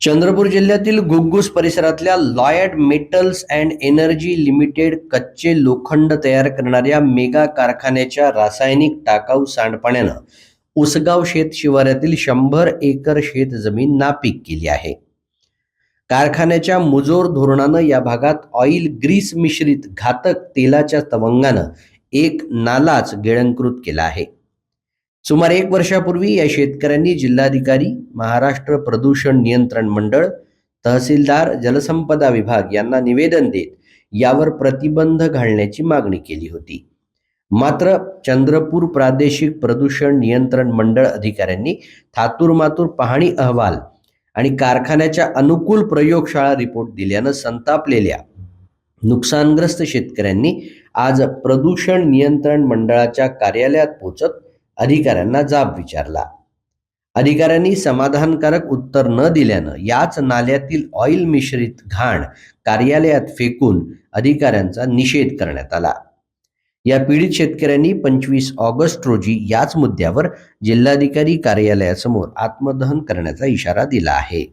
चंद्रपूर जिल्ह्यातील घुग्घुस परिसरातल्या Lloyd metals and energy limited कच्चे लोखंड तयार करणाऱ्या मेगा कारखान्याच्या रासायनिक टाकाऊ सांडपाण्यानं उसगाव शेत शिवारातील 100 एकर शेत जमीन नापीक केली आहे. कारखान्याच्या मुजोर धोरणानं या भागात ऑइल ग्रीस मिश्रित घातक तेलाच्या तवंगानं एक नालाच गिळंकृत केला आहे. सुमारे 1 वर्षापूर्वी या शेतकऱ्यांनी जिल्हाधिकारी, महाराष्ट्र प्रदूषण नियंत्रण मंडळ, तहसीलदार, जलसंपदा विभाग यांना निवेदन देत यावर प्रतिबंध घालण्याची मागणी केली होती. मात्र चंद्रपूर प्रादेशिक प्रदूषण नियंत्रण मंडळ अधिकाऱ्यांनी थातूरमातूर पाहणी अहवाल आणि कारखान्याच्या अनुकूल प्रयोगशाळा रिपोर्ट दिल्यानं संतापलेल्या नुकसानग्रस्त शेतकऱ्यांनी आज प्रदूषण नियंत्रण मंडळाच्या कार्यालयात पोहोचत अधिकाऱ्यांना जाब विचारला. अधिकाऱ्यांनी समाधानकारक उत्तर न दिल्यानं याच नाल्यातील ऑइल मिश्रित घाण कार्यालयात फेकून अधिकाऱ्यांचा निषेध करण्यात आला. या पीडित शेतकऱ्यांनी 25 ऑगस्ट रोजी याच मुद्द्यावर जिल्हाधिकारी कार्यालयासमोर आत्मदहन करण्याचा इशारा दिला आहे.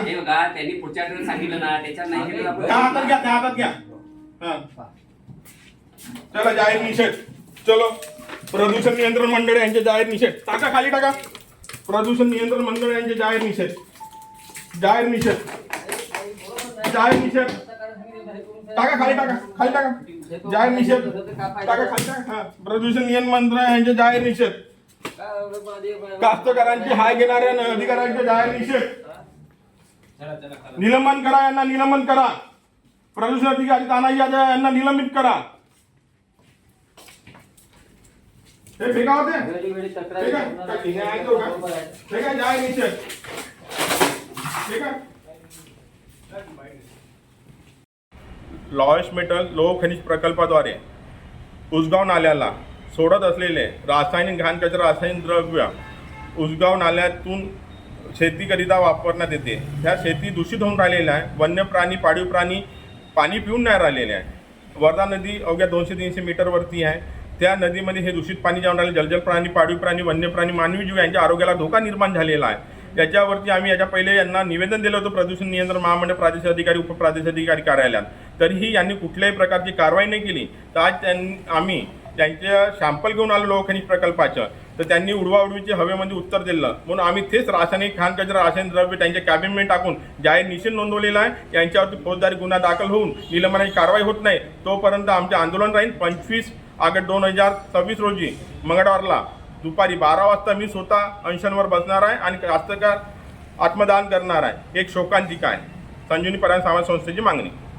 हे बघा, त्यांनी पुढच्या आठवड्यात सांगितलं ना, त्याच्यात नाही केलं आपण. त्या हातात घ्या. चला जाहीर निषेध. चलो प्रदूषण नियंत्रण मंडळ यांचे जाहीर निषेध. टाका खाली टाका. प्रदूषण नियंत्रण मंडळ यांचे जाहीर निषेध. जाहीर निषेध. टाका खाली टाका. जाहीर निषेध टाका खाली टाका. प्रदूषण नियंत्रण मंडळ यांचे जाहीर निषेध. कास्तकारांची हाय घेणाऱ्या अधिकाऱ्यांचे जाहीर निषेध. निलंबन करा, यांना निलंबन करा. प्रदूषण अधिकारी तानाजी यादव यांना निलंबित करा. हे फेका होते ठीक आहे. जाहीर निषेध. ठीक आहे. लॉयड मेटल लोह खनिज प्रकल्पाद्वारे उसगाव नाल्याला सोडत असलेले रासायनिक घाण कचरा, रासायनिक द्रव्य उसगाव नाल्यातून शेतीकरिता वापरण्यात येते. ह्या शेती दूषित होऊन राहिलेल्या आहे. वन्य प्राणी, पाळीव प्राणी पाणी पिऊन नाही राहिलेले आहे. वर्धा नदी अवघ्या 200-300 मीटरवरती आहे. त्या नदीमध्ये हे दूषित पाणी जाऊन राहिले. जलचर प्राणी, पाळीव प्राणी, वन्य प्राणी, मानवी जीव यांच्या आरोग्याला धोका निर्माण झालेला आहे. याच्यावरती आम्ही याच्या पहिले यांना निवेदन दिलं होतं प्रदूषण नियंत्रण महामंडळ प्रादेशिक अधिकारी, उपप्रादेशिक अधिकारी कार्यालयात. तरीही यांनी कुठल्याही प्रकारची कारवाई नाही केली. तर आज आम्ही त्यांच्या सॅम्पल घेऊन आलो लोह खनिज प्रकल्पाचं. तर त्यांनी उडवाउडवीचे हवेमध्ये उत्तर दिलं. म्हणून आम्ही तेच रासायनिक घाण कचरा, रासायनिक द्रव्य त्यांच्या कॅबिनमध्ये टाकून जाहीर निषेध नोंदवलेला आहे. यांच्यावरती फौजदारी गुन्हा दाखल होऊन निलंबनाची कारवाई होत नाही तोपर्यंत आमचे आंदोलन राहील. 25 ऑगस्ट 2026 रोजी मंगळवारला दुपारी 12 वाजता मी स्वतः अनशनवर बसणार आहे आणि कास्तकार आत्मदान करणार आहे. एक शोकांतिका आहे. संजीवनी पर्यावरण समाज संस्थेची मागणी.